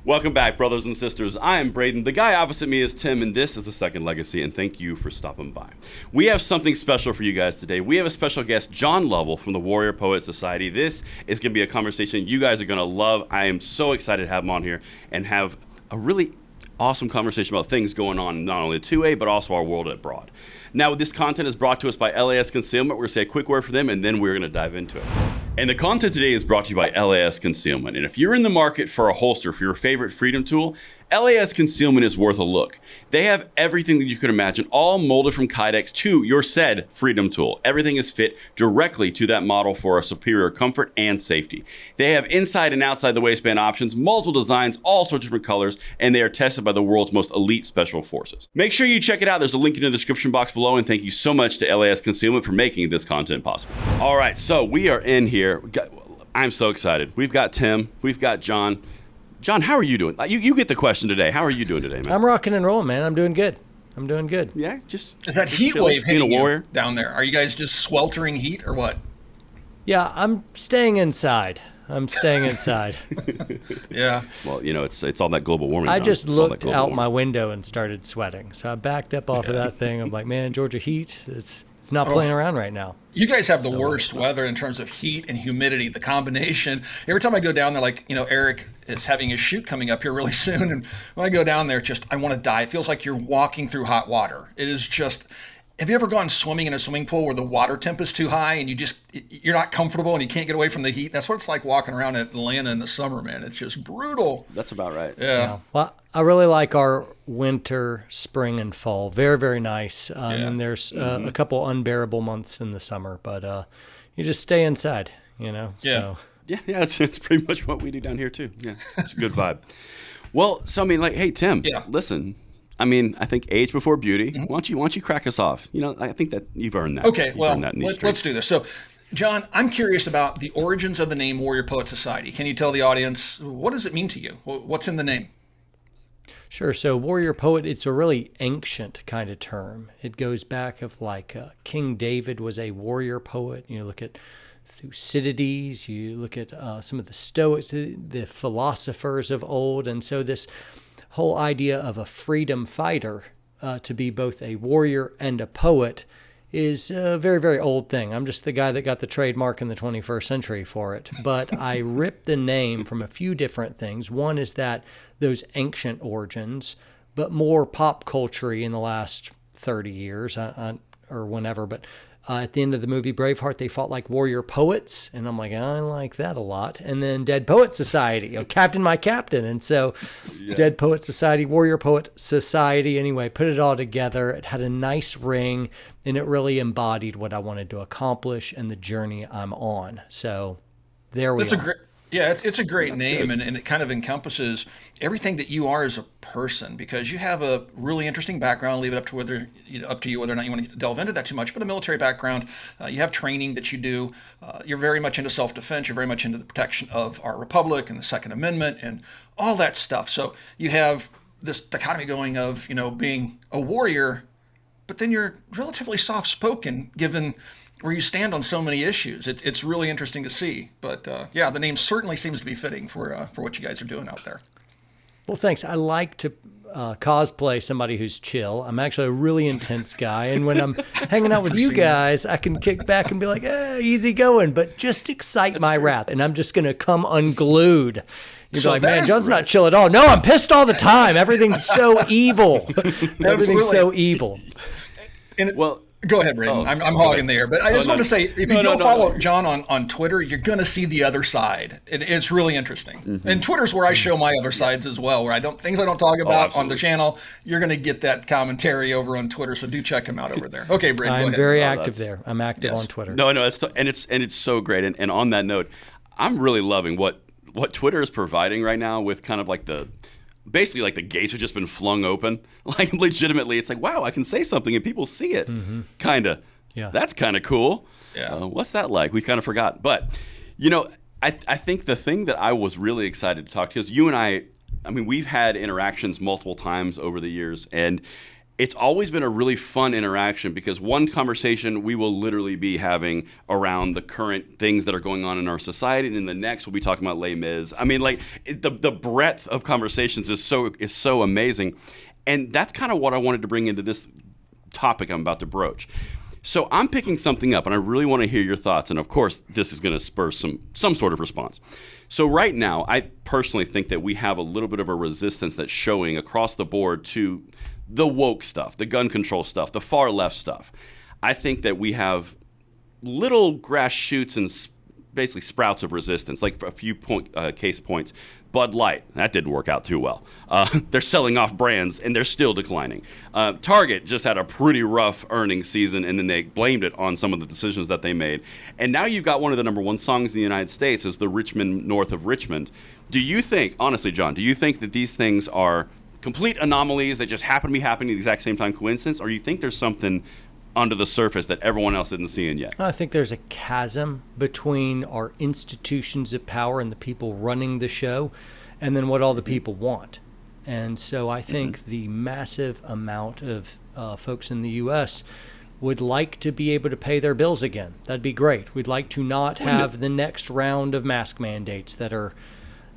Welcome back, brothers and sisters. I am Braden. The guy opposite me is Tim, and this is The Second Legacy, and thank you for stopping by. We have something special for you guys today. We have a special guest, Jon Lovell from the Warrior Poet Society. This is going to be a conversation you guys are going to love. I am so excited to have him on here and have a really awesome conversation about things going on, not only at 2A, but also our world abroad. Now, this content is brought to us by LAS Concealment. We're going to say a quick word for them, and then we're going to dive into it. And the content today is brought to you by LAS Concealment. And if you're in the market for a holster for your favorite freedom tool, LAS Concealment is worth a look. They have everything that you could imagine, all molded from Kydex to your said freedom tool. Everything is fit directly to that model for a superior comfort and safety. They have inside and outside the waistband options, multiple designs, all sorts of different colors, and they are tested by the world's most elite special forces. Make sure you check it out. There's a link in the description box below, and thank you so much to LAS Concealment for making this content possible. All right, so we are in here. I'm so excited. We've got Tim. We've got Jon. Jon, how are you doing? You get the question today. How are you doing today, man? I'm rocking and rolling, man. I'm doing good. Yeah, just is that heat wave hitting you down there? Are you guys just sweltering heat or what? Yeah, I'm staying inside. Yeah. Well, you know, it's all that global warming. I just looked out my window and started sweating. So I backed up off of that thing. I'm like, man, Georgia heat, it's not playing around right now. You guys have the worst weather in terms of heat and humidity, the combination. Every time I go down there, like, you know, Eric is having his shoot coming up here really soon. And when I go down there, I want to die. It feels like you're walking through hot water. It is just, have you ever gone swimming in a swimming pool where the water temp is too high and you're not comfortable and you can't get away from the heat? That's what it's like walking around Atlanta in the summer, man. It's just brutal. That's about right. Yeah. Well, I really like our winter, spring, and fall. Very, very nice. And there's a couple unbearable months in the summer, but you just stay inside, you know? Yeah. So. Yeah, it's pretty much what we do down here, too. Yeah, it's a good vibe. Well, so, I mean, like, hey, Tim, listen. I mean, I think age before beauty. Why don't you crack us off? You know, I think that you've earned that. Okay, let's do this. So, Jon, I'm curious about the origins of the name Warrior Poet Society. Can you tell the audience, what does it mean to you? What's in the name? Sure. So warrior poet, it's a really ancient kind of term. It goes back of like King David was a warrior poet. You look at Thucydides, you look at some of the Stoics, the philosophers of old. And so this whole idea of a freedom fighter to be both a warrior and a poet is a very, very old thing. I'm just the guy that got the trademark in the 21st century for it. But I ripped the name from a few different things. One is that those ancient origins, but more pop culture in the last 30 years or whenever. But at the end of the movie Braveheart, they fought like warrior poets. And I'm like, I like that a lot. And then Dead Poet Society, Captain My Captain. And so Dead Poet Society, Warrior Poet Society, anyway, put it all together. It had a nice ring, and it really embodied what I wanted to accomplish and the journey I'm on. So there we are. It's a great name, and it kind of encompasses everything that you are as a person, because you have a really interesting background. I'll leave it up to you whether or not you want to delve into that too much, but a military background. You have training that you do. You're very much into self-defense. You're very much into the protection of our republic and the Second Amendment and all that stuff. So you have this dichotomy going of, you know, being a warrior, but then you're relatively soft-spoken given where you stand on so many issues. It's really interesting to see. But the name certainly seems to be fitting for what you guys are doing out there. Well, thanks. I like to cosplay somebody who's chill. I'm actually a really intense guy. And when I'm hanging out with you guys, I can kick back and be like, easy going, but just excite my wrath. And I'm just going to come unglued. You're like, man, Jon's not chill at all. No, I'm pissed all the time. Everything's so evil. Everything's so evil. Go ahead, Braden. I'm hogging there. But I just want to say, if you don't follow Jon on Twitter, you're going to see the other side. It's really interesting. Mm-hmm. And Twitter's where I show my other sides as well, where things I don't talk about on the channel. You're going to get that commentary over on Twitter, so do check him out over there. Okay, Braden, go ahead. I'm very active there. I'm active on Twitter. No, it's so great. And on that note, I'm really loving what Twitter is providing right now with kind of like basically like the gates have just been flung open. Like legitimately, it's like, wow, I can say something and people see it. Kind of. Yeah. That's kind of cool. Yeah. What's that like? We kind of forgot. But, you know, I think the thing that I was really excited to talk to, because you and I mean, we've had interactions multiple times over the years, and it's always been a really fun interaction because one conversation we will literally be having around the current things that are going on in our society, and in the next we'll be talking about Les Mis. I mean, like the breadth of conversations is so amazing, and that's kind of what I wanted to bring into this topic I'm about to broach. So I'm picking something up, and I really want to hear your thoughts, and of course this is going to spur some sort of response. So right now, I personally think that we have a little bit of a resistance that's showing across the board to the woke stuff, the gun control stuff, the far left stuff. I think that we have little grass shoots and basically sprouts of resistance, like a few case points. Bud Light, that didn't work out too well. They're selling off brands, and they're still declining. Target just had a pretty rough earnings season, and then they blamed it on some of the decisions that they made. And now you've got one of the number one songs in the United States is the Richmond North of Richmond. Do you think, honestly, John, do you think that these things are complete anomalies that just happen to be happening at the exact same time, coincidence, or you think there's something under the surface that everyone else isn't seeing yet? I think there's a chasm between our institutions of power and the people running the show, and then what all the people want. And so I think the massive amount of folks in the U.S. would like to be able to pay their bills again. That'd be great. We'd like to not have the next round of mask mandates that are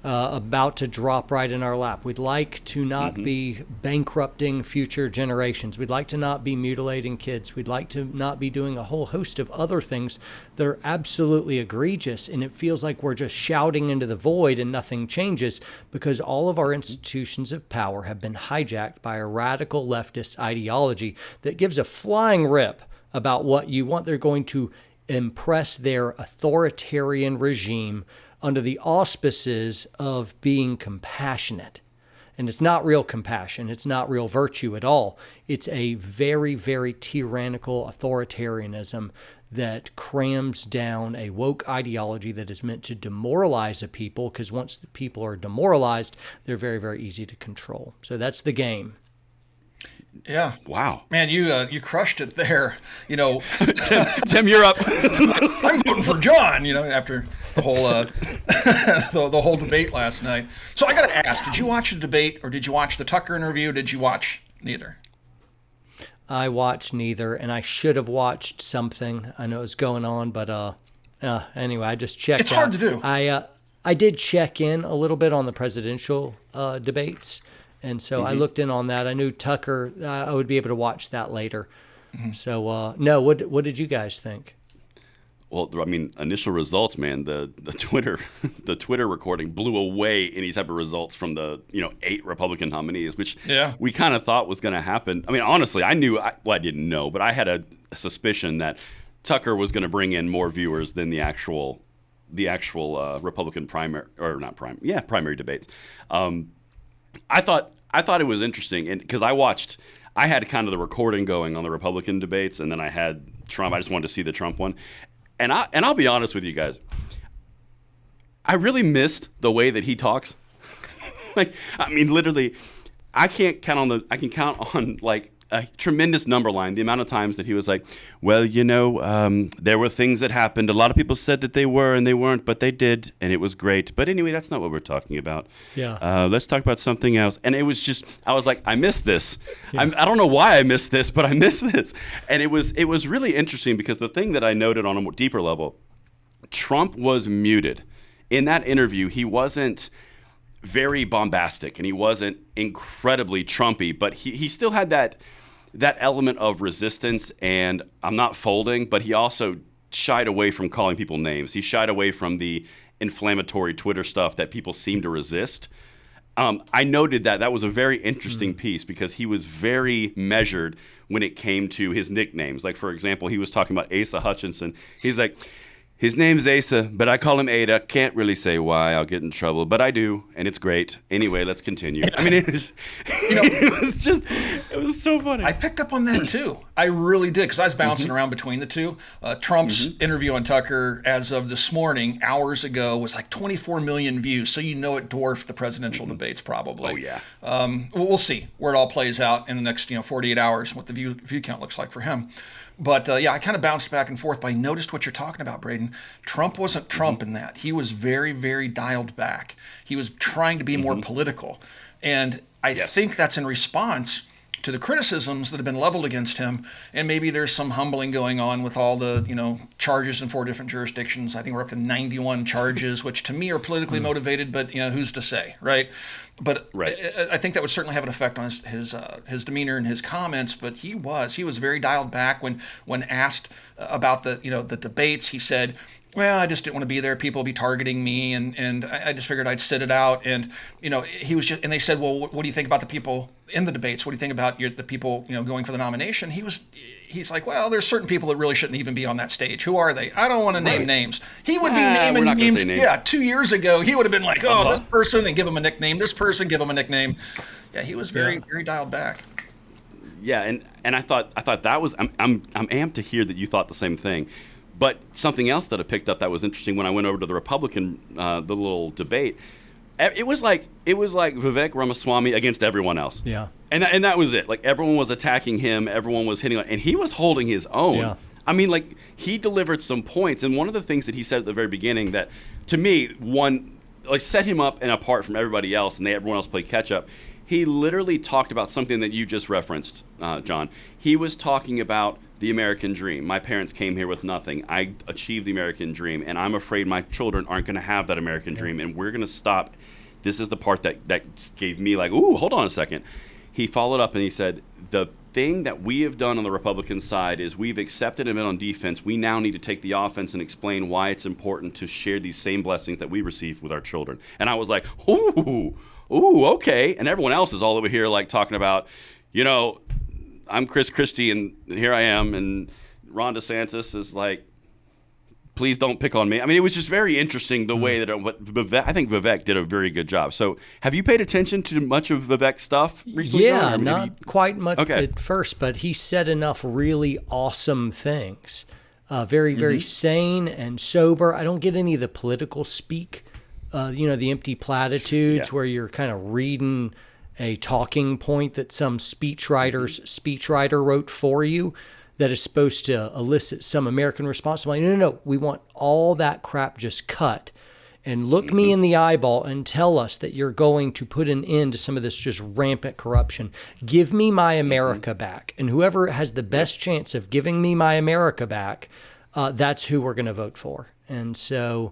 about to drop right in our lap. We'd like to not be bankrupting future generations. We'd like to not be mutilating kids. We'd like to not be doing a whole host of other things that are absolutely egregious. And it feels like we're just shouting into the void and nothing changes because all of our institutions of power have been hijacked by a radical leftist ideology that gives a flying rip about what you want. They're going to impress their authoritarian regime under the auspices of being compassionate. And it's not real compassion. It's not real virtue at all. It's a very, very tyrannical authoritarianism that crams down a woke ideology that is meant to demoralize a people, because once the people are demoralized, they're very, very easy to control. So that's the game. Yeah. Wow. Man, you crushed it there. You know, Tim, you're up. I'm voting for John, you know, after the whole the whole debate last night. So I got to ask, did you watch the debate or did you watch the Tucker interview? Or did you watch neither? I watched neither, and I should have watched something. I know it's going on, but anyway, I just checked out. It's hard to do. I did check in a little bit on the presidential debates. And so I looked in on that. I knew Tucker, I would be able to watch that later. So, no, what did you guys think? Well, I mean, initial results, man, the Twitter recording blew away any type of results from the 8 Republican nominees, which we kind of thought was going to happen. I mean, honestly, I didn't know, but I had a suspicion that Tucker was going to bring in more viewers than the actual Republican primary debates. I thought it was interesting, and because I had kind of the recording going on the Republican debates, and then I had Trump. I just wanted to see the Trump one, and I'll be honest with you guys, I really missed the way that he talks. Like, I mean, literally, I can count on like a tremendous number line the amount of times that he was like, well, there were things that happened. A lot of people said that they were and they weren't, but they did, and it was great. But anyway, that's not what we're talking about. Yeah. Let's talk about something else. And it was just, I was like, I missed this. Yeah. I don't know why I missed this, but I missed this. And it was really interesting because the thing that I noted on a more deeper level, Trump was muted. In that interview, he wasn't very bombastic and he wasn't incredibly Trumpy, but he still had that element of resistance and I'm not folding, but he also shied away from calling people names. He shied away from the inflammatory Twitter stuff that people seem to resist. I noted that was a very interesting piece because he was very measured when it came to his nicknames. Like, for example, he was talking about Asa Hutchinson. He's like, his name's Asa, but I call him Ada. Can't really say why. I'll get in trouble, but I do, and it's great. Anyway, let's continue. I mean, it was so funny. I picked up on that too. I really did, because I was bouncing around between the two. Trump's interview on Tucker, as of this morning, hours ago, was like 24 million views, so it dwarfed the presidential debates probably. Oh, yeah. We'll see where it all plays out in the next 48 hours, what the view count looks like for him. But I kind of bounced back and forth, but I noticed what you're talking about, Braden. Trump wasn't Trump in that. He was very, very dialed back. He was trying to be more political. And I think that's in response to the criticisms that have been leveled against him, and maybe there's some humbling going on with all the charges in 4 different jurisdictions. I think we're up to 91 charges, which to me are politically motivated, but who's to say, right? But Right. I think that would certainly have an effect on his demeanor and his comments. But he was very dialed back when asked about the debates. He said, well, I just didn't want to be there. People will be targeting me, and I just figured I'd sit it out. And he was just, and they said, well, what do you think about the people in the debates? What do you think about the people going for the nomination? He's like, well, there's certain people that really shouldn't even be on that stage. Who are they? I don't want to name names. He would be naming we're not gonna names. say names. Yeah, 2 years ago, he would have been like, oh, this person, and give him a nickname. This person, give him a nickname. Yeah, he was very dialed back. Yeah, and I thought that was I'm amped to hear that you thought the same thing. But something else that I picked up that was interesting when I went over to the Republican the little debate, it was like Vivek Ramaswamy against everyone else. Yeah. And that was it. Like everyone was attacking him, everyone was hitting on, and he was holding his own. Yeah. I mean, like he delivered some points, and one of the things that he said at the very beginning that to me set him up and apart from everybody else, and everyone else played catch up. He literally talked about something that you just referenced, John. He was talking about the American dream. My parents came here with nothing. I achieved the American dream, and I'm afraid my children aren't going to have that American dream, and we're going to stop. This is the part that gave me like, ooh, hold on a second. He followed up and he said, the thing that we have done on the Republican side is we've accepted him in on defense. We now need to take the offense and explain why it's important to share these same blessings that we receive with our children. And I was like, ooh, okay. And everyone else is all over here like talking about, I'm Chris Christie and here I am. And Ron DeSantis is like, please don't pick on me. I mean, it was just very interesting the way that I think Vivek did a very good job. So have you paid attention to much of Vivek's stuff recently? Yeah, John? not quite much Okay. at first, but he said enough really awesome things. Very sane and sober. I don't get any of the political speak, the empty platitudes where you're kind of reading a talking point that some speechwriter wrote for you that is supposed to elicit some American response. I'm like, no, we want all that crap just cut. And look me in the eyeball and tell us that you're going to put an end to some of this just rampant corruption. Give me my America back. And whoever has the best chance of giving me my America back, that's who we're going to vote for. And so,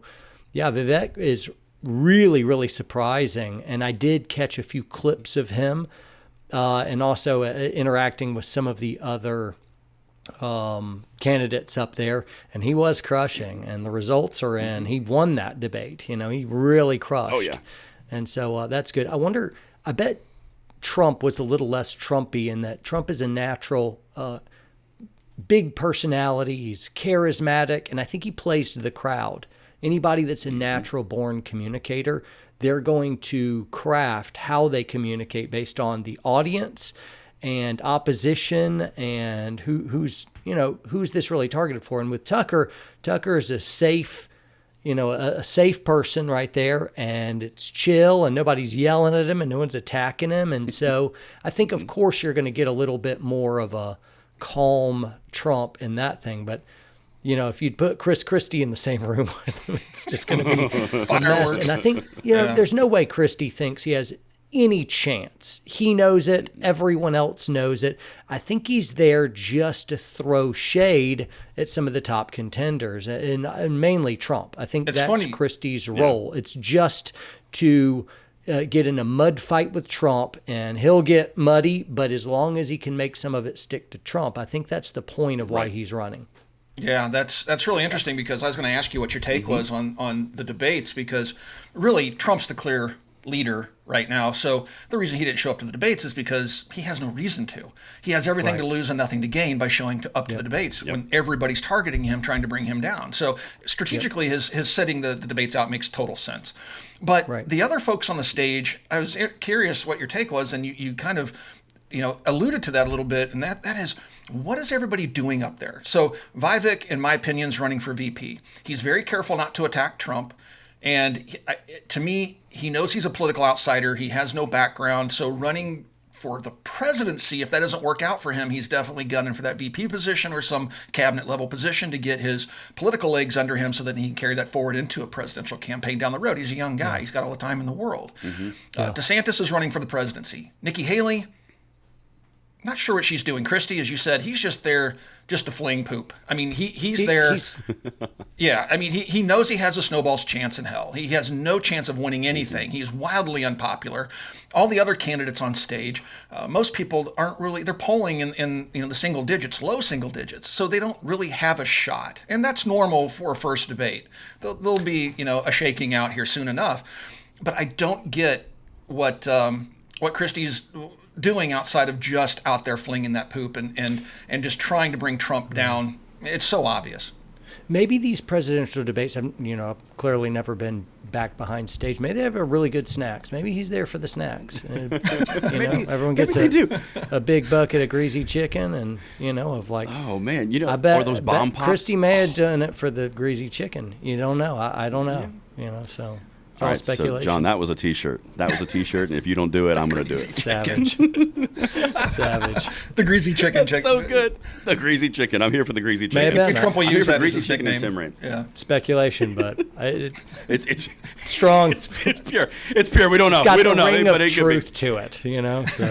yeah, Vivek is really, really surprising. And I did catch a few clips of him and also interacting with some of the other candidates up there, and he was crushing, and the results are in. He won that debate. He really crushed. Oh, yeah. And so that's good. I bet Trump was a little less Trumpy in that Trump is a natural, big personality. He's charismatic, and I think he plays to the crowd. Anybody that's a natural born communicator, they're going to craft how they communicate based on the audience and opposition and who's this really targeted for. And with Tucker is a safe, a safe person right there, and it's chill and nobody's yelling at him and no one's attacking him. And so I think, of course, you're going to get a little bit more of a calm Trump in that thing. But, if you'd put Chris Christie in the same room with him, it's just going to be a mess. And I think, there's no way Christie thinks he has any chance. He knows it. Everyone else knows it. I think he's there just to throw shade at some of the top contenders, and mainly Trump. I think that's funny. Christie's role. It's just to get in a mud fight with Trump, and he'll get muddy, but as long as he can make some of it stick to Trump, I think that's the point of why he's running. Yeah, that's really interesting, because I was going to ask you what your take was on the debates, because really Trump's the clear leader right now. So the reason he didn't show up to the debates is because he has no reason to. He has everything to lose and nothing to gain by showing up to the debates when everybody's targeting him, trying to bring him down. So strategically, his setting the debates out makes total sense. But the other folks on the stage, I was curious what your take was, and you kind of alluded to that a little bit, and that is, what is everybody doing up there? So Vivek, in my opinion, is running for VP. He's very careful not to attack Trump. And to me, he knows he's a political outsider. He has no background. So running for the presidency, if that doesn't work out for him, he's definitely gunning for that VP position or some cabinet level position to get his political legs under him so that he can carry that forward into a presidential campaign down the road. He's a young guy. He's got all the time in the world. DeSantis is running for the presidency. Nikki Haley, not sure what she's doing. Christie, as you said, he's just there just to fling poop. I mean, he's He- there. he's- Yeah, I mean, he knows he has a snowball's chance in hell. He has no chance of winning anything. He's wildly unpopular. All the other candidates on stage, most people aren't really, they're polling in the single digits, low single digits, so they don't really have a shot. And that's normal for a first debate. There'll be, a shaking out here soon enough. But I don't get what Christie's doing outside of just out there flinging that poop and just trying to bring Trump down. It's so obvious. Maybe these presidential debates, I've clearly never been back behind stage. Maybe they have a really good snacks. Maybe he's there for the snacks. Everyone gets a big bucket of greasy chicken and, of like. Oh, man. I bet, or those bomb pops. Christie may have done it for the greasy chicken. You don't know. I don't know. So it's all speculation. So John, that was a T-shirt. And if you don't do it, I'm going to do it. Savage. Savage. The greasy chicken. So good. The greasy chicken. I'm here for the greasy chicken. Maybe Trump will I'm use here for that greasy as his chicken and nickname. Tim Raines. Yeah. Speculation, but It's strong. it's pure. It's pure. We don't know. It's got We don't the know. ring But of it could be. truth to it, So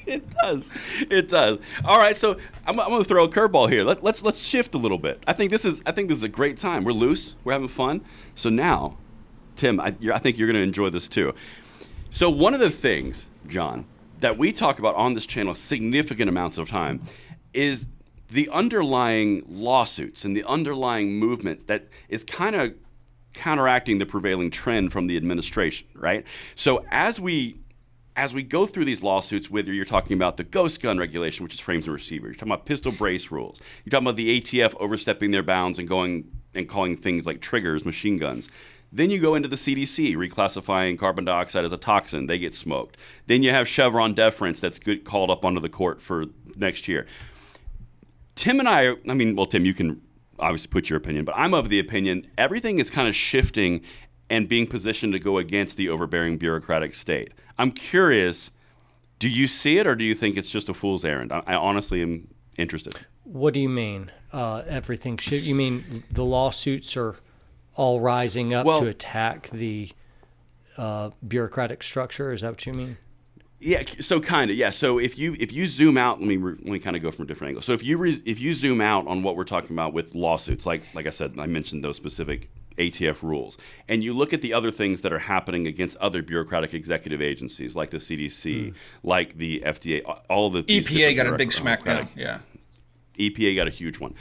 It does. It does. All right, so I'm going to throw a curveball here. Let's shift a little bit. I think this is a great time. We're loose. We're having fun. So now, Tim, I think you're going to enjoy this too. So one of the things, John, that we talk about on this channel significant amounts of time is the underlying lawsuits and the underlying movement that is kind of counteracting the prevailing trend from the administration, right? So as we go through these lawsuits, whether you're talking about the ghost gun regulation, which is frames and receivers, you're talking about pistol brace rules, you're talking about the ATF overstepping their bounds and going and calling things like triggers machine guns. Then you go into the CDC, reclassifying carbon dioxide as a toxin. They get smoked. Then you have Chevron deference that's called up onto the court for next year. Tim and Tim, you can obviously put your opinion, but I'm of the opinion everything is kind of shifting and being positioned to go against the overbearing bureaucratic state. I'm curious, do you see it or do you think it's just a fool's errand? I honestly am interested. What do you mean? Everything should. You mean the lawsuits are all rising up to attack the bureaucratic structure? Is that what you mean? Yeah, so kind of, yeah. So if you zoom out, let me kind of go from a different angle. So if you zoom out on what we're talking about with lawsuits, like I said, I mentioned those specific ATF rules, and you look at the other things that are happening against other bureaucratic executive agencies like the CDC, like the FDA, all of the EPA got a big smackdown. Yeah. EPA got a huge one.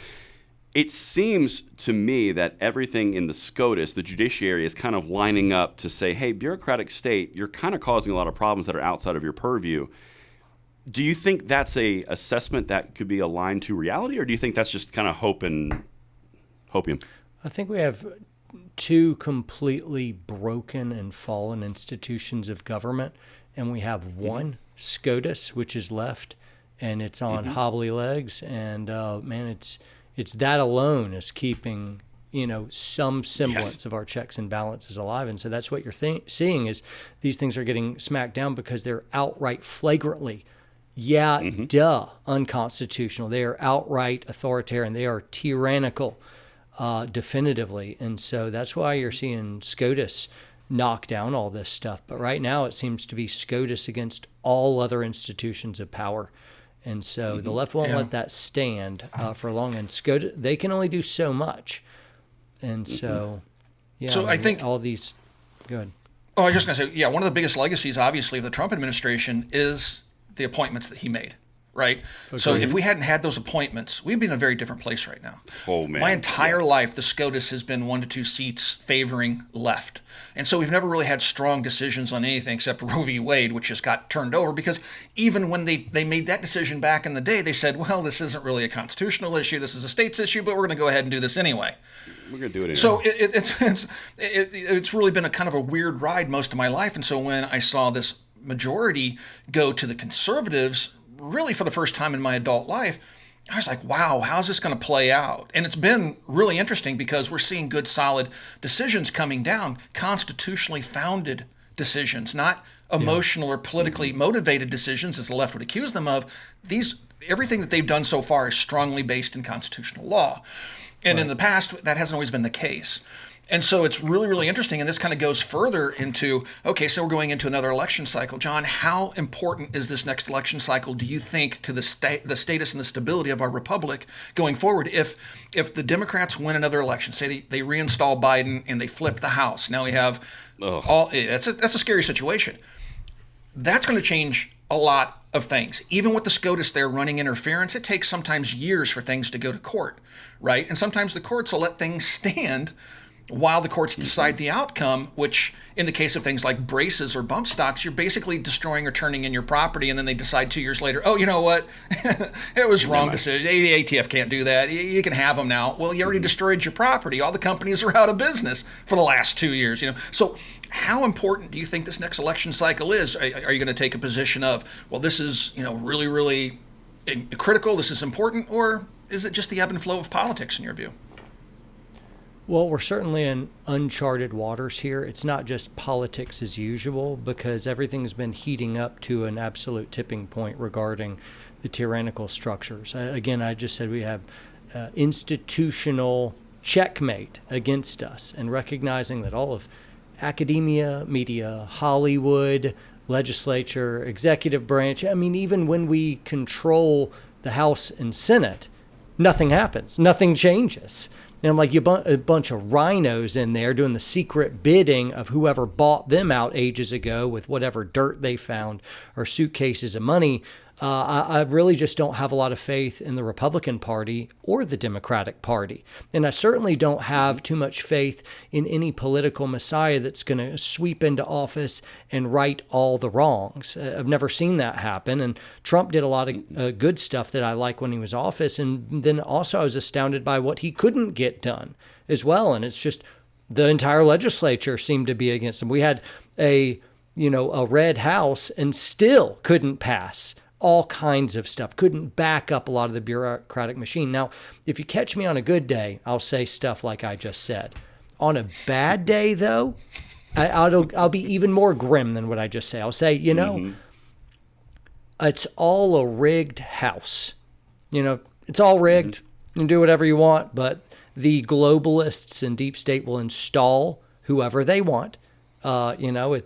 It seems to me that everything in the SCOTUS, the judiciary, is kind of lining up to say, hey, bureaucratic state, you're kind of causing a lot of problems that are outside of your purview. Do you think that's a assessment that could be aligned to reality, or do you think that's just kind of hopium? I think we have two completely broken and fallen institutions of government, and we have one, SCOTUS, which is left, and it's on hobbly legs, and it's that alone is keeping some semblance of our checks and balances alive. And so that's what you're seeing is these things are getting smacked down because they're outright flagrantly unconstitutional. They are outright authoritarian. They are tyrannical definitively. And so that's why you're seeing SCOTUS knock down all this stuff. But right now it seems to be SCOTUS against all other institutions of power. And so the left won't let that stand for long. And SCOTUS, they can only do so much. And so, I think all these, go ahead. Oh, I was just going to say, one of the biggest legacies, obviously, of the Trump administration is the appointments that he made, right? Okay. So if we hadn't had those appointments, we'd be in a very different place right now. Oh, man. My entire life, the SCOTUS has been 1 to 2 seats favoring left. And so we've never really had strong decisions on anything except Roe v. Wade, which just got turned over because even when they made that decision back in the day, they said, well, this isn't really a constitutional issue. This is a state's issue, but we're going to go ahead and do this anyway. We're going to do it anyway. So it's really been a kind of a weird ride most of my life. And so when I saw this majority go to the conservatives, really for the first time in my adult life, I was like, wow, how's this going to play out? And it's been really interesting because we're seeing good, solid decisions coming down, constitutionally founded decisions, not emotional or politically motivated decisions, as the left would accuse them of. Everything that they've done so far is strongly based in constitutional law. And in the past, that hasn't always been the case. And so it's really, really interesting. And this kind of goes further into, okay, so we're going into another election cycle. John, how important is this next election cycle, do you think, to the status and the stability of our republic going forward? If the Democrats win another election, say they reinstall Biden and they flip the House, now we have that's a scary situation. That's going to change a lot of things. Even with the SCOTUS there running interference, it takes sometimes years for things to go to court, right? And sometimes the courts will let things stand while the courts decide the outcome, which in the case of things like braces or bump stocks, you're basically destroying or turning in your property, and then they decide 2 years later, oh, you know what? It was wrong decision. The ATF can't do that. You can have them now. Well, you already destroyed your property. All the companies are out of business for the last 2 years. So how important do you think this next election cycle is? Are you going to take a position of, well, this is really, really critical, this is important, or is it just the ebb and flow of politics in your view? Well, we're certainly in uncharted waters here. It's not just politics as usual, because everything's been heating up to an absolute tipping point regarding the tyrannical structures. Again, I just said we have institutional checkmate against us, and recognizing that all of academia, media, Hollywood, legislature, executive branch, I mean, even when we control the House and Senate, nothing happens, nothing changes. And I'm like, a bunch of rhinos in there doing the secret bidding of whoever bought them out ages ago with whatever dirt they found or suitcases of money. I really just don't have a lot of faith in the Republican Party or the Democratic Party. And I certainly don't have too much faith in any political messiah that's going to sweep into office and right all the wrongs. I've never seen that happen. And Trump did a lot of good stuff that I like when he was in office. And then also I was astounded by what he couldn't get done as well. And it's just the entire legislature seemed to be against him. We had a red house and still couldn't pass all kinds of stuff, couldn't back up a lot of the bureaucratic machine. Now, if you catch me on a good day, I'll say stuff like I just said. On a bad day, though, I'll be even more grim than what I just say. I'll say, it's all a rigged house. It's all rigged. You can do whatever you want, but the globalists and deep state will install whoever they want. The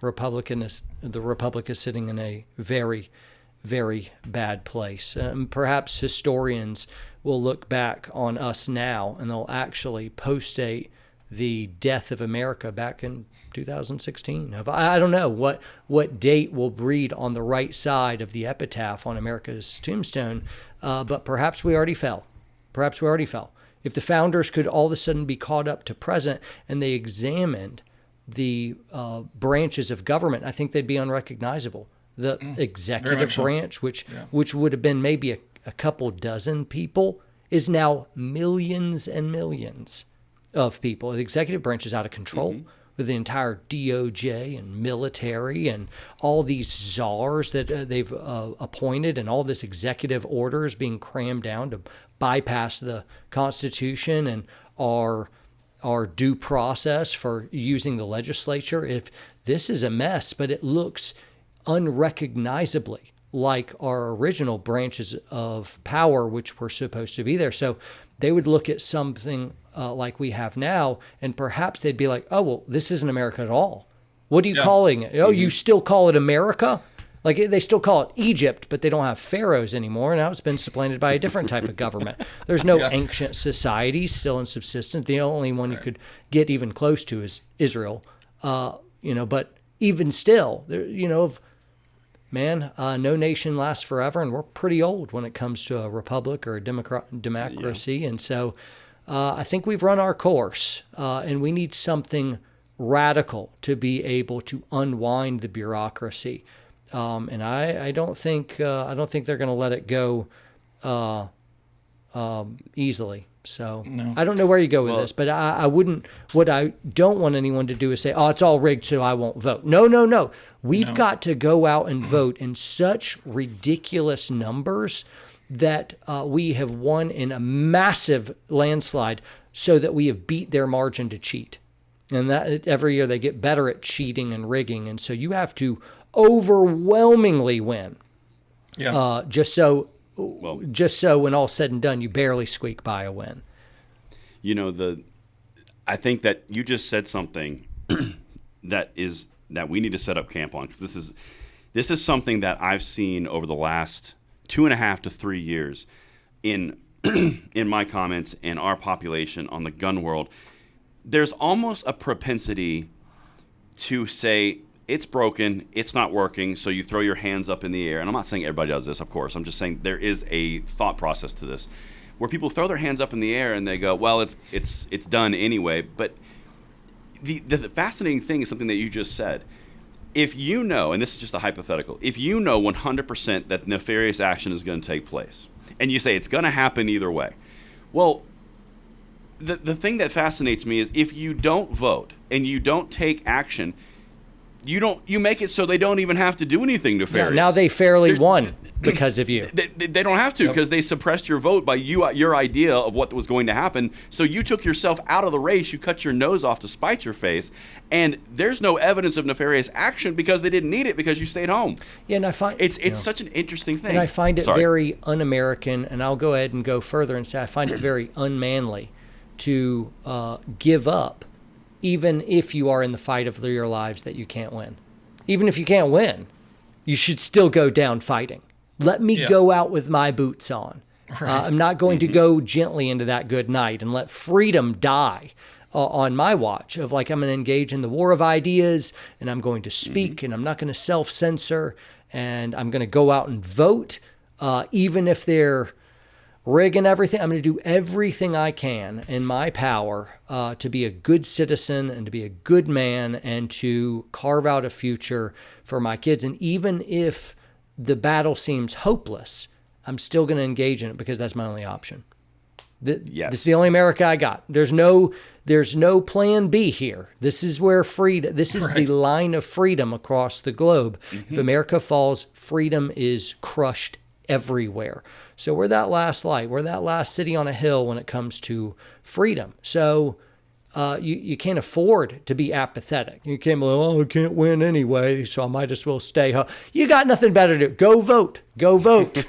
Republic is sitting in a very, very bad place. Perhaps historians will look back on us now and they'll actually postdate the death of America back in 2016. I don't know what date will read on the right side of the epitaph on America's tombstone, but perhaps we already fell. If the founders could all of a sudden be caught up to present and they examined the branches of government, I think they'd be unrecognizable. The executive branch, which would have been maybe a couple dozen people, is now millions and millions of people. The executive branch is out of control with the entire DOJ and military and all these czars that they've appointed, and all this executive orders being crammed down to bypass the Constitution and our due process for using the legislature. If this is a mess, but it looks unrecognizably like our original branches of power, which were supposed to be there. So they would look at something like we have now, and perhaps they'd be like, oh, well, this isn't America at all. What are you calling it? Oh, you still call it America? Like, they still call it Egypt, but they don't have pharaohs anymore. Now it's been supplanted by a different type of government. There's no ancient societies still in subsistence. The only one you could get even close to is Israel. But even still, no nation lasts forever, and we're pretty old when it comes to a republic or a democracy. Yeah. And so I think we've run our course, and we need something radical to be able to unwind the bureaucracy. And I don't think they're going to let it go easily. So no. I don't know where you go with this, but I wouldn't. What I don't want anyone to do is say, "Oh, it's all rigged, so I won't vote." No. We've got to go out and vote in such ridiculous numbers that we have won in a massive landslide, so that we have beat their margin to cheat. And that every year they get better at cheating and rigging, and so you have to overwhelmingly win, just so just so when all's said and done, you barely squeak by a win. You know, I think that you just said something that we need to set up camp on, because this is something that I've seen over the last 2.5 to 3 years in my comments and our population on the gun world. There's almost a propensity to say it's broken, it's not working, so you throw your hands up in the air. And I'm not saying everybody does this, of course. I'm just saying there is a thought process to this, where people throw their hands up in the air and they go, well, it's done anyway. But the fascinating thing is something that you just said. If you know, and this is just a hypothetical, if you know 100% that nefarious action is going to take place, and you say it's going to happen either way, well, the thing that fascinates me is if you don't vote and you don't take action, you make it so they don't even have to do anything nefarious. Yeah, now they fairly won because of you. They don't have to, because they suppressed your vote by your idea of what was going to happen. So you took yourself out of the race. You cut your nose off to spite your face, and there's no evidence of nefarious action because they didn't need it because you stayed home. Yeah, and I find it's such an interesting thing. And I find it very un-American, and I'll go ahead and go further and say I find it very unmanly to give up, even if you are in the fight of your lives that you can't win. Even if you can't win, you should still go down fighting. Let me go out with my boots on. Right. I'm not going to go gently into that good night and let freedom die on my watch of like, I'm going to engage in the war of ideas, and I'm going to speak, and I'm not going to self-censor, and I'm going to go out and vote, even if they're rigging everything. I'm going to do everything I can in my power to be a good citizen and to be a good man and to carve out a future for my kids. And even if the battle seems hopeless, I'm still going to engage in it because that's my only option. This is the only America I got. There's no plan B here. This is where freedom, this is the line of freedom across the globe. If America falls, freedom is crushed everywhere. So we're that last light. We're that last city on a hill when it comes to freedom. So you can't afford to be apathetic. You can't be like, oh, I can't win anyway, so I might as well stay home. You got nothing better to do. Go vote. Go vote.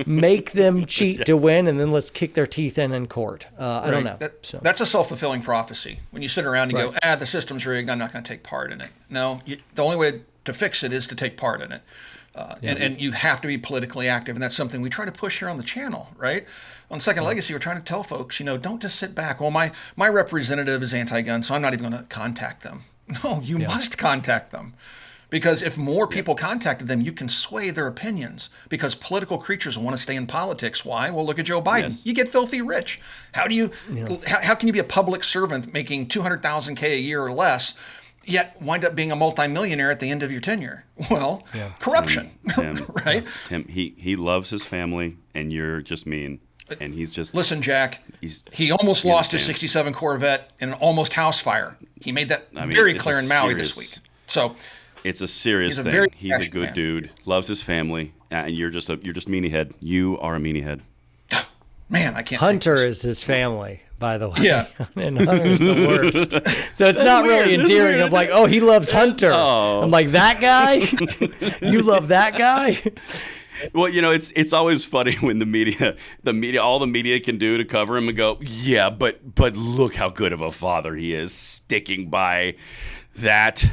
Make them cheat to win, and then let's kick their teeth in court. I don't know. That's a self-fulfilling prophecy. When you sit around and go, the system's rigged, I'm not going to take part in it. No, the only way to fix it is to take part in it. And you have to be politically active, and that's something we try to push here on the channel, right? On Second Legacy, we're trying to tell folks, don't just sit back. Well, my representative is anti-gun, so I'm not even going to contact them. No, you must contact them. Because if more people contacted them, you can sway their opinions, because political creatures want to stay in politics. Why? Well, look at Joe Biden. Yes. You get filthy rich. How can you be a public servant making $200,000 a year or less, yet wind up being a multimillionaire at the end of your tenure? Well, corruption, Tim, right? Tim, he loves his family, and you're just mean. And he's just... Listen, Jack, he almost lost his 67 Corvette in an almost house fire. He made that very clear in Maui this week. So it's a serious thing. He's a good dude, loves his family, and you're just meanie head. You are a meanie head. Man, I can't. Hunter is his family, by the way. Yeah. And Hunter's the worst. So it's not really endearing of like, oh, he loves Hunter. I'm like, that guy? You love that guy? Well, it's always funny when the media, all the media can do to cover him and go, yeah, but look how good of a father he is, sticking by that.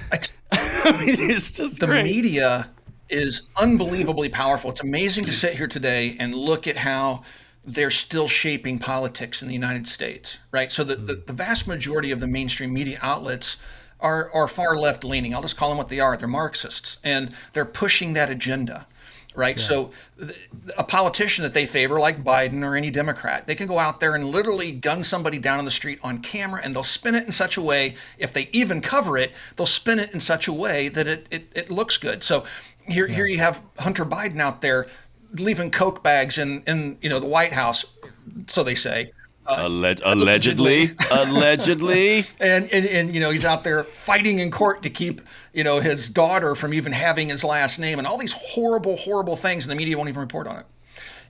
It's just the media is unbelievably powerful. It's amazing to sit here today and look at how they're still shaping politics in the United States, right? So the vast majority of the mainstream media outlets are far left leaning. I'll just call them what they are. They're Marxists, and they're pushing that agenda. Right. Yeah. So a politician that they favor, like Biden or any Democrat, they can go out there and literally gun somebody down on the street on camera, and they'll spin it in such a way, if they even cover it, they'll spin it in such a way that it looks good. So here you have Hunter Biden out there leaving Coke bags in the White House, so they say. Allegedly. and he's out there fighting in court to keep his daughter from even having his last name, and all these horrible things, and the media won't even report on it.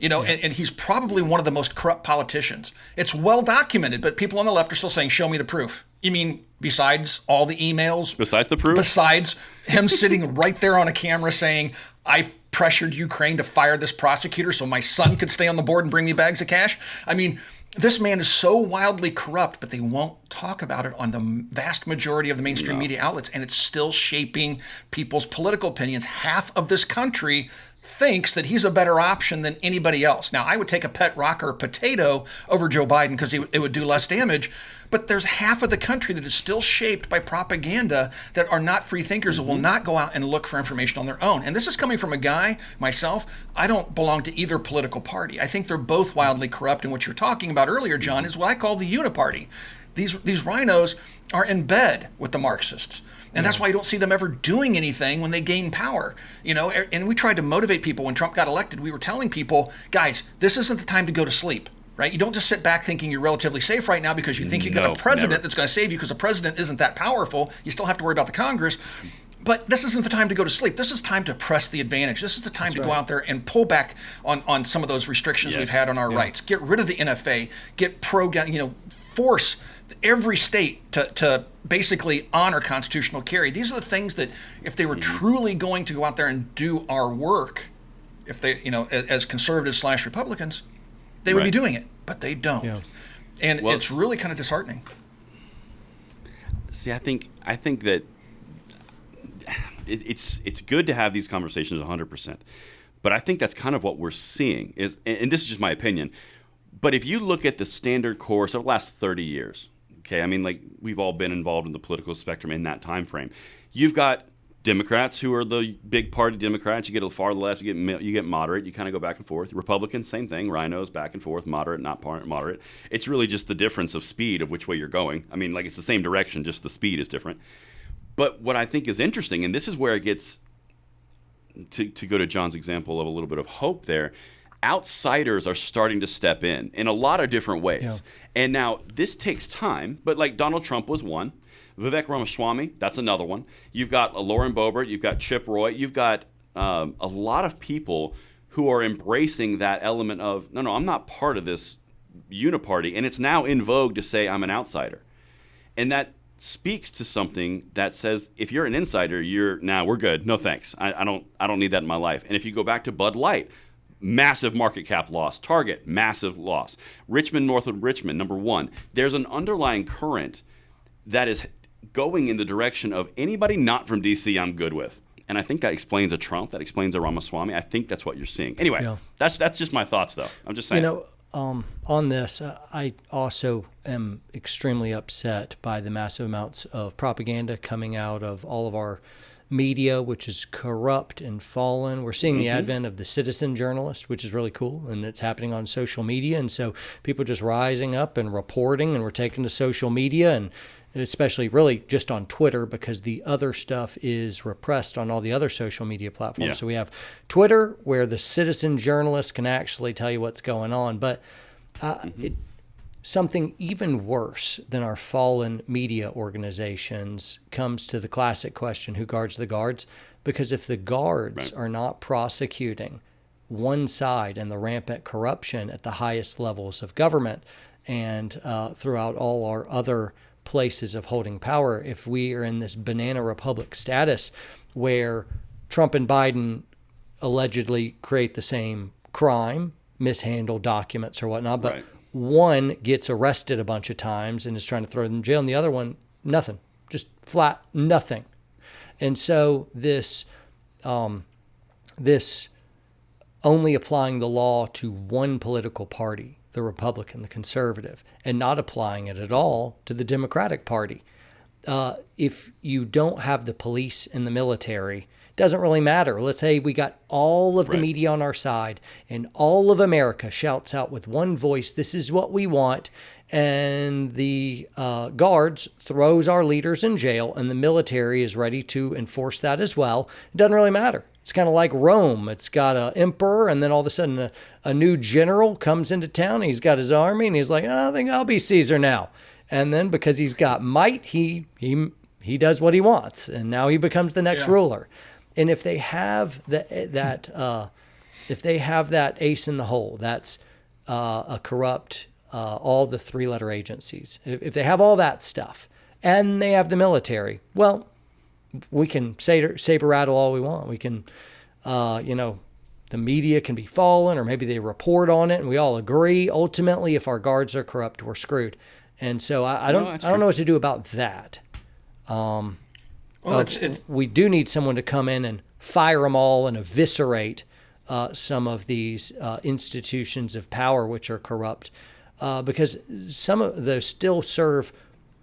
And he's probably one of the most corrupt politicians. It's well documented, but people on the left are still saying, show me the proof. You mean besides all the emails? Besides the proof? Besides him sitting right there on a camera saying, I pressured Ukraine to fire this prosecutor so my son could stay on the board and bring me bags of cash. I mean, this man is so wildly corrupt, but they won't talk about it on the vast majority of the mainstream media outlets, and it's still shaping people's political opinions. Half of this country thinks that he's a better option than anybody else. Now, I would take a pet rock or a potato over Joe Biden because it would do less damage, but there's half of the country that is still shaped by propaganda that are not free thinkers, that will not go out and look for information on their own. And this is coming from a guy, myself, I don't belong to either political party. I think they're both wildly corrupt, and what you're talking about earlier, John, is what I call the uniparty. These rhinos are in bed with the Marxists. And that's why you don't see them ever doing anything when they gain power. And we tried to motivate people when Trump got elected. We were telling people, guys, this isn't the time to go to sleep, right? You don't just sit back thinking you're relatively safe right now because you think you got a president that's going to save you, because the president isn't that powerful. You still have to worry about the Congress. But this isn't the time to go to sleep. This is time to press the advantage. This is the time to go out there and pull back on some of those restrictions we've had on our rights. Get rid of the NFA. Get force every state to basically honor constitutional carry. These are the things that, if they were truly going to go out there and do our work, if they, as conservatives / Republicans, they would be doing it, but they don't. Yeah. And it's really kind of disheartening. See, I think that it's good to have these conversations 100%, but I think that's kind of what we're seeing is, and this is just my opinion, but if you look at the standard course of the last 30 years, okay, I mean, like, we've all been involved in the political spectrum in that time frame. You've got Democrats who are the big party Democrats. You get a far left, you get moderate. You kind of go back and forth. Republicans, same thing. Rhinos, back and forth. Moderate, not moderate. It's really just the difference of speed of which way you're going. I mean, like, it's the same direction, just the speed is different. But what I think is interesting, and this is where it gets to go to John's example of a little bit of hope there. Outsiders are starting to step in a lot of different ways. Yeah. And now this takes time, but like Donald Trump was one. Vivek Ramaswamy, that's another one. You've got Lauren Boebert, you've got Chip Roy, you've got a lot of people who are embracing that element of, no, I'm not part of this uniparty. And it's now in vogue to say I'm an outsider. And that speaks to something that says, if you're an insider, we're good. No thanks. I don't need that in my life. And if you go back to Bud Light, massive market cap loss. Target, massive loss. Richmond, Northwood Richmond, number one. There's an underlying current that is going in the direction of anybody not from D.C. I'm good with. And I think that explains a Trump. That explains a Ramaswamy. I think that's what you're seeing. Anyway, that's just my thoughts, though. I'm just saying. On this, I also am extremely upset by the massive amounts of propaganda coming out of all of our media, which is corrupt and fallen. We're seeing the advent of the citizen journalist, which is really cool, and it's happening on social media. And so people just rising up and reporting, and we're taking to social media, and especially really just on Twitter, because the other stuff is repressed on all the other social media platforms. Yeah. So we have Twitter, where the citizen journalist can actually tell you what's going on. But something even worse than our fallen media organizations comes to the classic question, who guards the guards? Because if the guards are not prosecuting one side and the rampant corruption at the highest levels of government and throughout all our other places of holding power, if we are in this banana republic status where Trump and Biden allegedly create the same crime, mishandle documents or whatnot, but one gets arrested a bunch of times and is trying to throw them in jail, and the other one, nothing, just flat nothing. And so this only applying the law to one political party, the Republican, the conservative, and not applying it at all to the Democratic Party. If you don't have the police and the military, it doesn't really matter. Let's say we got all of the media on our side, and all of America shouts out with one voice, this is what we want, and the guards throws our leaders in jail, and the military is ready to enforce that as well. It doesn't really matter. It's kind of like Rome. It's got an emperor, and then all of a sudden a new general comes into town. He's got his army, and he's like, I think I'll be Caesar now. And then because he's got might, he does what he wants, and now he becomes the next ruler. And if they have that ace in the hole, that's a corrupt all the three-letter agencies. If they have all that stuff, and they have the military, well, we can saber rattle all we want. We can the media can be fallen, or maybe they report on it and we all agree. Ultimately, if our guards are corrupt, we're screwed. And so I don't know what to do about that. We do need someone to come in and fire them all and eviscerate some of these institutions of power which are corrupt, because some of those still serve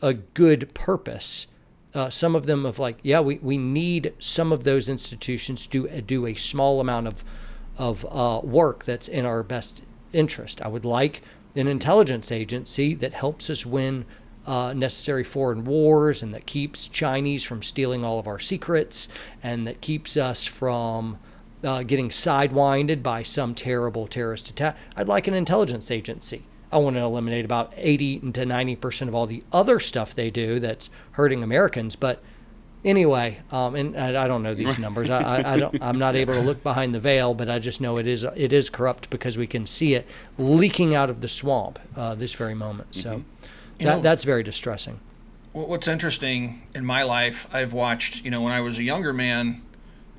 a good purpose. Some of them we need some of those institutions to do a small amount of work that's in our best interest. I would like an intelligence agency that helps us win necessary foreign wars, and that keeps Chinese from stealing all of our secrets, and that keeps us from getting sidewinded by some terrible terrorist attack. I'd like an intelligence agency. I want to eliminate about 80 to 90% of all the other stuff they do that's hurting Americans. But anyway, and I don't know these numbers. I'm not able to look behind the veil, but I just know it is corrupt, because we can see it leaking out of the swamp this very moment. So that's very distressing. What's interesting in my life, I've watched, when I was a younger man,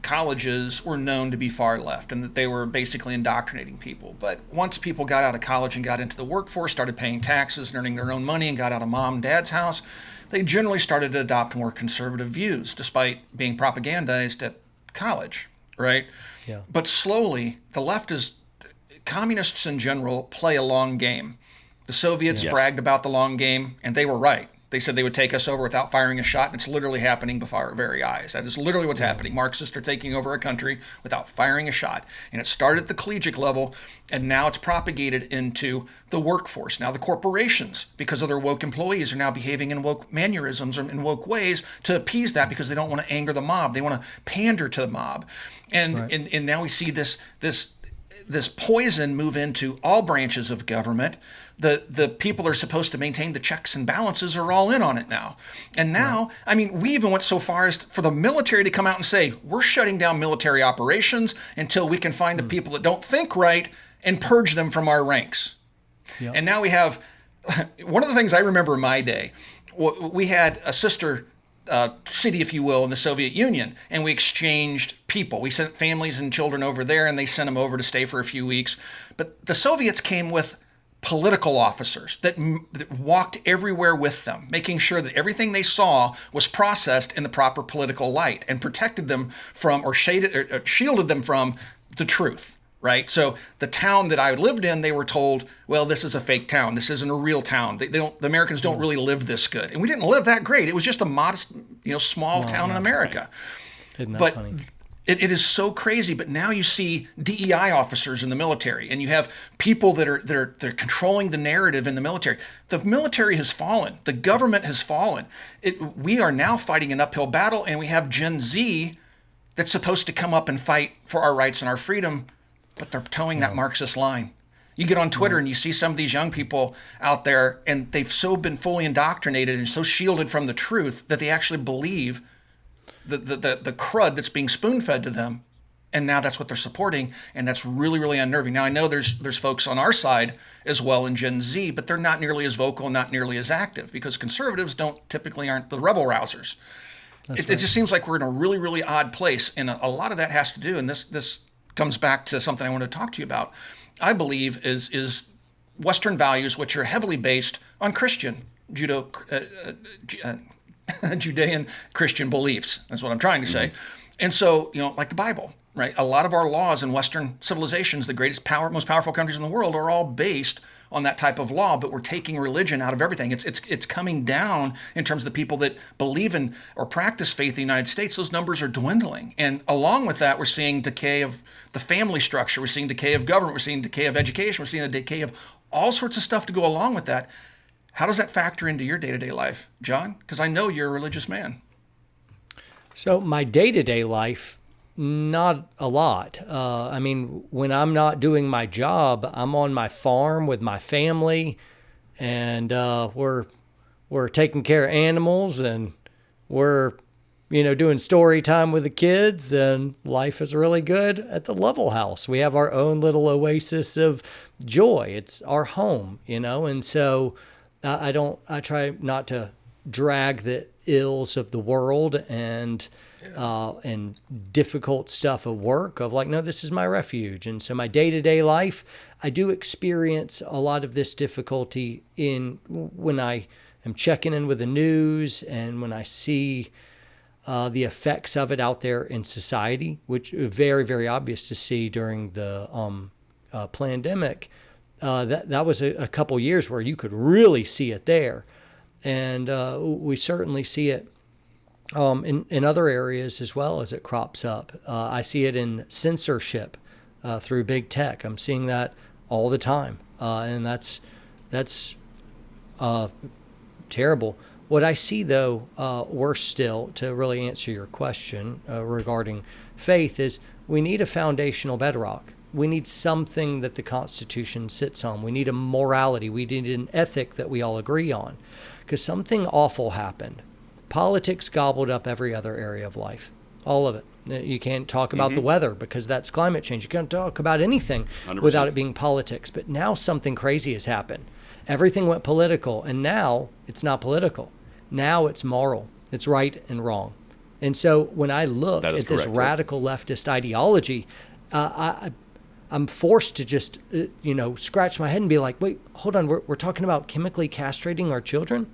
colleges were known to be far left, and that they were basically indoctrinating people. But once people got out of college and got into the workforce, started paying taxes and earning their own money, and got out of mom and dad's house, they generally started to adopt more conservative views, despite being propagandized at college, right? Yeah. But slowly, communists in general play a long game. The Soviets bragged about the long game, and they were right. They said they would take us over without firing a shot, and it's literally happening before our very eyes. That is literally what's happening. Marxists are taking over a country without firing a shot. And it started at the collegiate level, and now it's propagated into the workforce. Now the corporations, because of their woke employees, are now behaving in woke mannerisms or in woke ways to appease that, because they don't want to anger the mob. They want to pander to the mob. And now we see this poison move into all branches of government. The people that are supposed to maintain the checks and balances are all in on it now. And now, we even went so far as for the military to come out and say, we're shutting down military operations until we can find the people that don't think right and purge them from our ranks. Yeah. And now we have, one of the things I remember in my day, we had a sister city, if you will, in the Soviet Union, and we exchanged people. We sent families and children over there, and they sent them over to stay for a few weeks. But the Soviets came with political officers that walked everywhere with them, making sure that everything they saw was processed in the proper political light and protected them from, or shielded them from, the truth. Right. So the town that I lived in, they were told, well, this is a fake town. This isn't a real town. The Americans don't really live this good. And we didn't live that great. It was just a modest, small town in America. Isn't that funny? It is so crazy. But now you see DEI officers in the military, and you have people that are controlling the narrative in the military. The military has fallen. The government has fallen. We are now fighting an uphill battle, and we have Gen Z that's supposed to come up and fight for our rights and our freedom, but they're towing that Marxist line. You get on Twitter and you see some of these young people out there, and they've so been fully indoctrinated and so shielded from the truth that they actually believe the crud that's being spoon-fed to them, and now that's what they're supporting, and that's really, really unnerving. Now, I know there's folks on our side as well in Gen Z, but they're not nearly as vocal, not nearly as active, because conservatives typically aren't the rebel rousers. It just seems like we're in a really, really odd place, and a lot of that has to do, and this comes back to something I want to talk to you about, I believe, is Western values, which are heavily based on Christian, Judean Christian beliefs. That's what I'm trying to say. And so, like the Bible, right? A lot of our laws in Western civilizations, the most powerful countries in the world, are all based on that type of law, but we're taking religion out of everything. It's coming down in terms of the people that believe in or practice faith in the United States. Those numbers are dwindling. And along with that, we're seeing decay of the family structure. We're seeing decay of government. We're seeing decay of education. We're seeing a decay of all sorts of stuff to go along with that. How does that factor into your day-to-day life, John? Because I know you're a religious man. So my day-to-day life, not a lot. When I'm not doing my job, I'm on my farm with my family, and we're taking care of animals, and we're doing story time with the kids, and life is really good at the Lovell house. We have our own little oasis of joy. It's our home, and so I try not to drag the ills of the world and difficult stuff at work of like, no, this is my refuge. And so my day-to-day life, I do experience a lot of this difficulty when I am checking in with the news and when I see the effects of it out there in society, which is very, very obvious to see during the pandemic. That was a couple years where you could really see it there. And we certainly see it in other areas as well as it crops up. I see it in censorship through big tech. I'm seeing that all the time, and that's terrible. What I see, though, worse still, to really answer your question regarding faith, is we need a foundational bedrock. We need something that the Constitution sits on. We need a morality. We need an ethic that we all agree on, because something awful happened. Politics gobbled up every other area of life, all of it. You can't talk about the weather because that's climate change. You can't talk about anything 100%. Without it being politics. But now something crazy has happened. Everything went political, and now it's not political. Now it's moral. It's right and wrong. And so when I look at this radical leftist ideology, I'm forced to just, scratch my head and be like, wait, hold on. We're talking about chemically castrating our children?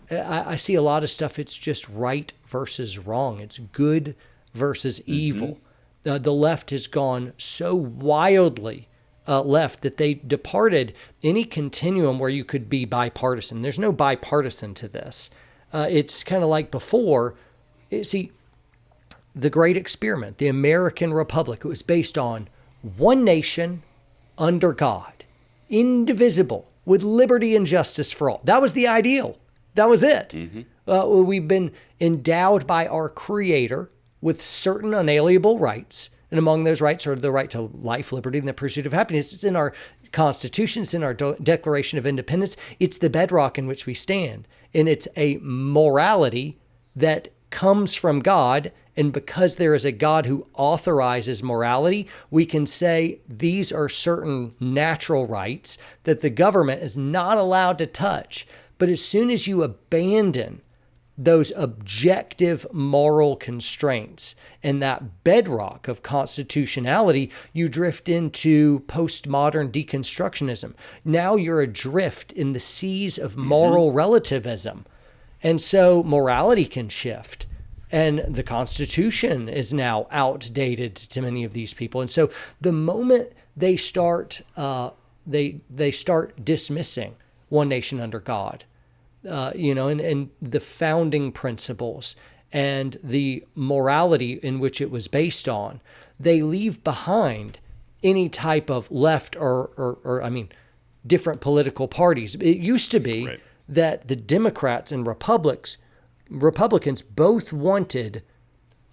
I see a lot of stuff. It's just right versus wrong. It's good versus evil. The left has gone so wildly left that they departed any continuum where you could be bipartisan. There's no bipartisan to this. It's kind of like before. See, the great experiment, the American Republic, it was based on one nation under God, indivisible, with liberty and justice for all. That was the ideal. That was it. We've been endowed by our Creator with certain unalienable rights. And among those rights are the right to life, liberty, and the pursuit of happiness. It's in our Constitution. It's in our Declaration of Independence. It's the bedrock in which we stand. And it's a morality that comes from God. And because there is a God who authorizes morality, we can say these are certain natural rights that the government is not allowed to touch. But as soon as you abandon those objective moral constraints and that bedrock of constitutionality, you drift into postmodern deconstructionism. Now you're adrift in the seas of moral relativism. And so morality can shift. And the Constitution is now outdated to many of these people. And so the moment they start they start dismissing one nation under God, and the founding principles and the morality in which it was based on, they leave behind any type of left or different political parties. It used to be that the Democrats and Republicans both wanted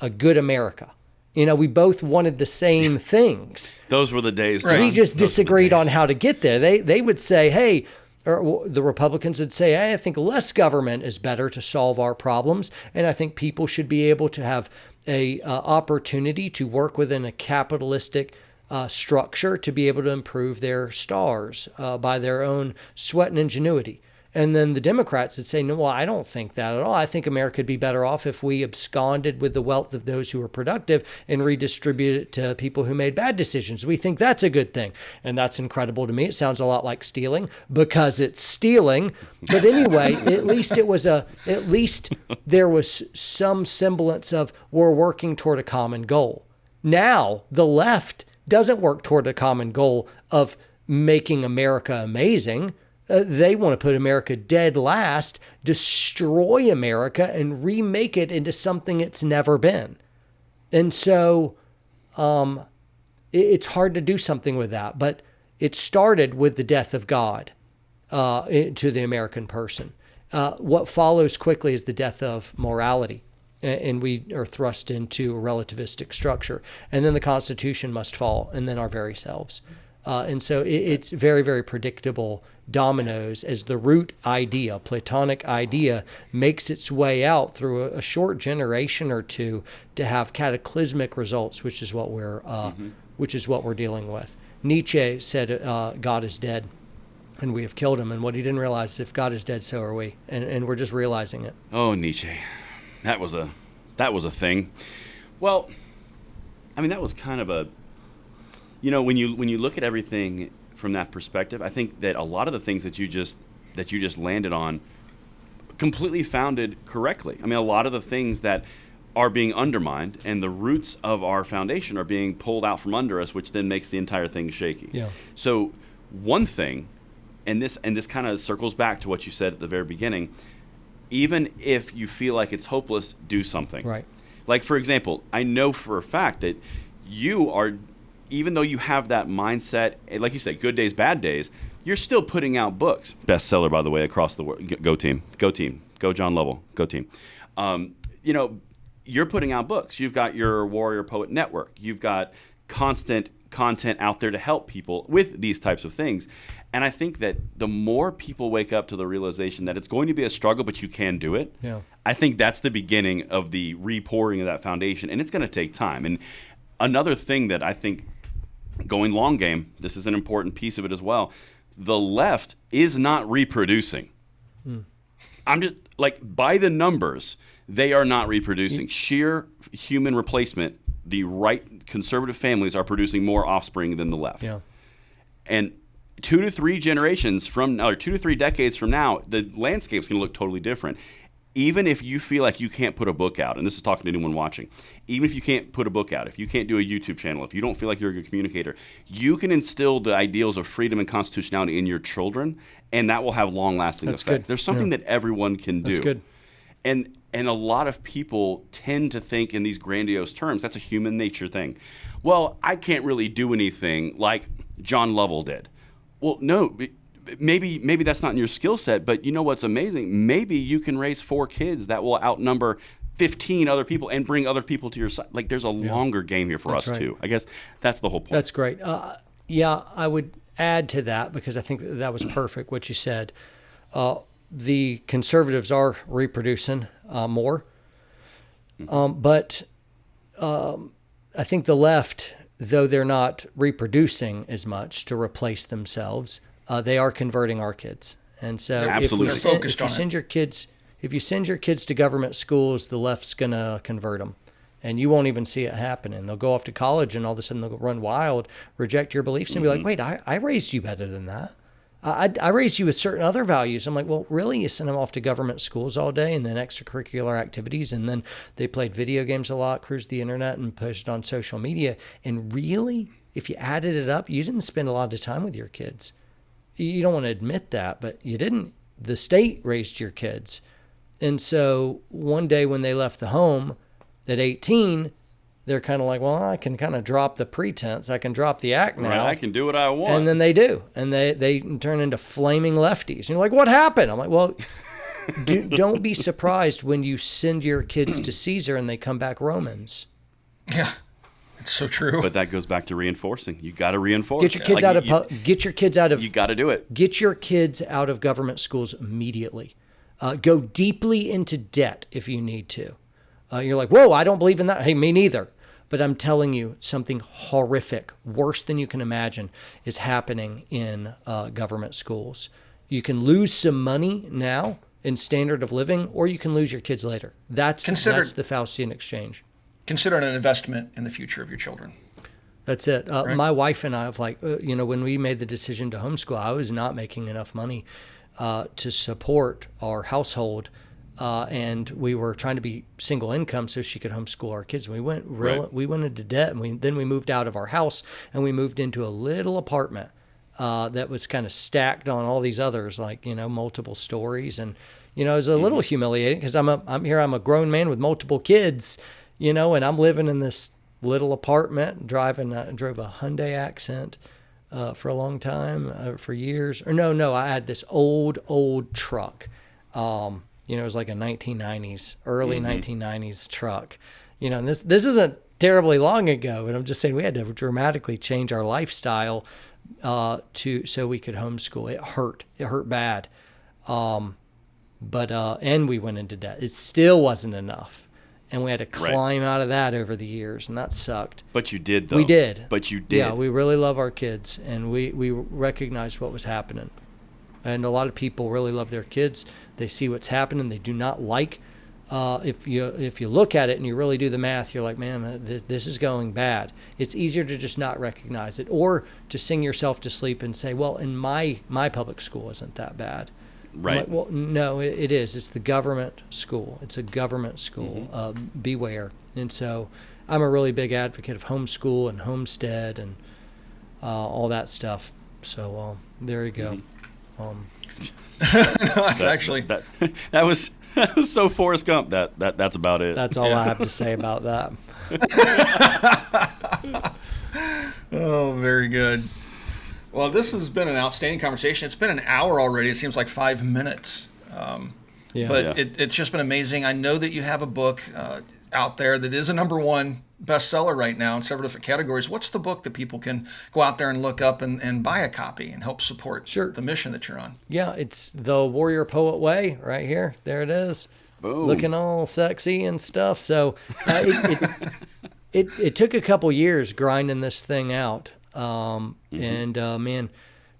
a good America. We both wanted the same things. Those were the days. Right. We just disagreed on how to get there. They would say, hey, or the Republicans would say, hey, I think less government is better to solve our problems. And I think people should be able to have a opportunity to work within a capitalistic structure to be able to improve their stars by their own sweat and ingenuity. And then the Democrats would say, no, well, I don't think that at all. I think America would be better off if we absconded with the wealth of those who were productive and redistributed it to people who made bad decisions. We think that's a good thing. And that's incredible to me. It sounds a lot like stealing because it's stealing. But anyway, at least there was some semblance of we're working toward a common goal. Now the left doesn't work toward a common goal of making America amazing. They want to put America dead last, destroy America, and remake it into something it's never been. And so it's hard to do something with that. But it started with the death of God to the American person. What follows quickly is the death of morality. And we are thrust into a relativistic structure. And then the Constitution must fall, and then our very selves. And so it's very, very predictable dominoes as the root idea, Platonic idea, makes its way out through a short generation or two to have cataclysmic results, which is what we're dealing with. Nietzsche said, God is dead and we have killed him. And what he didn't realize is if God is dead, so are we. And we're just realizing it. Oh, Nietzsche. That was a thing. Well, I mean, that was kind of a, when you look at everything from that perspective, I think that a lot of the things that you just landed on completely founded correctly. I mean, a lot of the things that are being undermined and the roots of our foundation are being pulled out from under us, which then makes the entire thing shaky. Yeah. So one thing, and this kind of circles back to what you said at the very beginning, even if you feel like it's hopeless, do something. Right. Like, for example, I know for a fact that you are, even though you have that mindset, like you said, good days, bad days, you're still putting out books. Bestseller, by the way, across the world. Go team. Go team. Go Jon Lovell. Go team. You're putting out books. You've got your Warrior Poet Network. You've got constant content out there to help people with these types of things. And I think that the more people wake up to the realization that it's going to be a struggle, but you can do it, I think that's the beginning of the repouring of that foundation. And it's going to take time. And another thing that I think, going long game, this is an important piece of it as well, the left is not reproducing. I'm just, like, by the numbers, they are not reproducing. Sheer human replacement, the right conservative families are producing more offspring than the left. Yeah. And 2 to 3 generations from, or 2 to 3 decades from now, the landscape's going to look totally different. Even if you feel like you can't put a book out, and this is talking to anyone watching, even if you can't put a book out, if you can't do a YouTube channel, if you don't feel like you're a good communicator, you can instill the ideals of freedom and constitutionality in your children, and that will have long-lasting effects. Good. There's something that everyone can do. That's good. And a lot of people tend to think in these grandiose terms. That's a human nature thing. Well, I can't really do anything like Jon Lovell did. Well, no, maybe that's not in your skill set, but you know what's amazing? Maybe you can raise 4 kids that will outnumber 15 other people and bring other people to your side. Like, there's a longer game here for us, too. I guess that's the whole point. That's great. I would add to that, because I think that was perfect, what you said. The conservatives are reproducing more. But I think the left, though they're not reproducing as much to replace themselves, they are converting our kids. And so if you send your kids to government schools, the left's going to convert them. And you won't even see it happening. They'll go off to college and all of a sudden they'll run wild, reject your beliefs, and be like, wait, I raised you better than that. I raised you with certain other values. I'm like, well, really? You send them off to government schools all day and then extracurricular activities, and then they played video games a lot, cruised the internet, and posted on social media. And really, if you added it up, you didn't spend a lot of time with your kids. You don't want to admit that, but you didn't. The state raised your kids. And so one day when they left the home at 18, they're kind of like, well, I can kind of drop the pretense. I can drop the act now. Right, I can do what I want. And then they do. And they turn into flaming lefties. And you're like, what happened? I'm like, well, don't be surprised when you send your kids to Caesar and they come back Romans. Yeah, it's so true. But that goes back to reinforcing. You got to reinforce. Get your kids get your kids out of. You got to do it. Get your kids out of government schools immediately. Go deeply into debt if you need to. You're like, whoa, I don't believe in that. Hey, me neither. But I'm telling you, something horrific, worse than you can imagine, is happening in government schools. You can lose some money now in standard of living, or you can lose your kids later. That's the Faustian exchange. Consider it an investment in the future of your children. That's it. Right? My wife and I have when we made the decision to homeschool, I was not making enough money to support our household. And we were trying to be single income so she could homeschool our kids. We went into debt, and then we moved out of our house and we moved into a little apartment that was kind of stacked on all these others, like multiple stories, and it was a little humiliating because I'm a grown man with multiple kids, and I'm living in this little apartment, drove a Hyundai Accent for a long time, for years. Or no, I had this old truck. It was like a 1990s, early 1990s truck. And this isn't terribly long ago, but I'm just saying we had to dramatically change our lifestyle so we could homeschool. It hurt bad. And we went into debt. It still wasn't enough. And we had to climb out of that over the years, and that sucked. But you did, though. We did. But you did. Yeah, we really love our kids, and we recognized what was happening. And a lot of people really love their kids. They see what's happening. They do not like if you look at it and you really do the math, you're like, man, this is going bad. It's easier to just not recognize it, or to sing yourself to sleep and say, well, in my public school isn't that bad. Right. Like, well, no, it is. It's the government school. It's a government school. Beware. And so I'm a really big advocate of homeschool and homestead and all that stuff. So there you go. That's actually that was so Forrest Gump. That's about it. That's all I have to say about that. Oh, very good. Well, this has been an outstanding conversation. It's been an hour already. It seems like 5 minutes. But it's just been amazing. I know that you have a book out there that is a #1 bestseller right now in several different categories. What's the book that people can go out there and look up and buy a copy and help support the mission that you're on? Yeah, it's The Warrior Poet Way right here. There it is. Boom. Looking all sexy and stuff. So it took a couple years grinding this thing out. Man,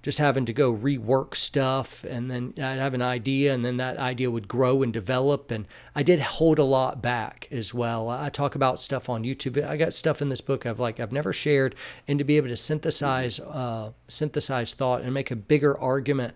just having to go rework stuff, and then I'd have an idea, and then that idea would grow and develop, and I did hold a lot back as well. I talk about stuff on YouTube. I got stuff in this book I've never shared, and to be able to synthesize thought and make a bigger argument.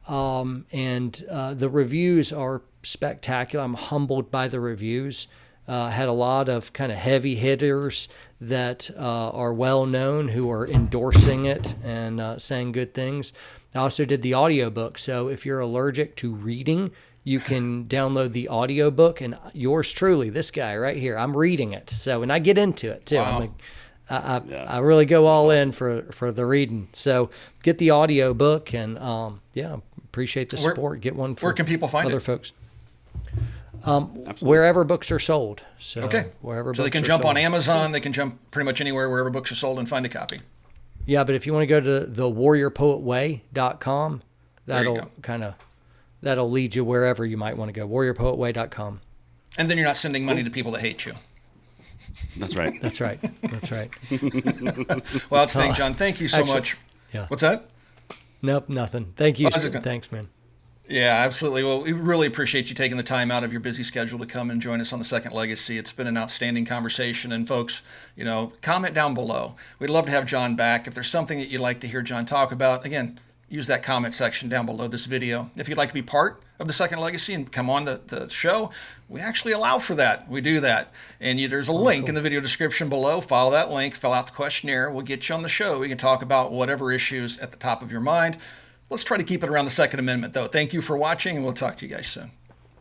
The reviews are spectacular. I'm humbled by the reviews. Had a lot of kind of heavy hitters that are well known who are endorsing it and saying good things. I also did the audiobook. So if you're allergic to reading, you can download the audiobook, and yours truly, this guy right here, I'm reading it. So, and I get into it too. Wow. I really go all in for the reading. So get the audiobook, and appreciate the support. Get one for where can people find other it? Folks. Wherever books are sold. So okay. Wherever so books they can are jump sold. on Amazon. They can jump pretty much anywhere wherever books are sold and find a copy. Yeah, but if you want to go to thewarriorpoetway.com, that'll lead you wherever you might want to go. warriorpoetway.com. And then you're not sending money to people that hate you. That's right. That's right. That's right. Well, outstanding, John. Thank you so much. Yeah. What's that? Nope, nothing. Thank you. Oh, Thanks, man. Yeah, absolutely. Well, we really appreciate you taking the time out of your busy schedule to come and join us on The Second Legacy. It's been an outstanding conversation. And folks, comment down below. We'd love to have Jon back. If there's something that you'd like to hear Jon talk about, again, use that comment section down below this video. If you'd like to be part of The Second Legacy and come on the show, we actually allow for that. We do that. And there's a link in the video description below. Follow that link, fill out the questionnaire. We'll get you on the show. We can talk about whatever issues at the top of your mind. Let's try to keep it around the Second Amendment, though. Thank you for watching, and we'll talk to you guys soon.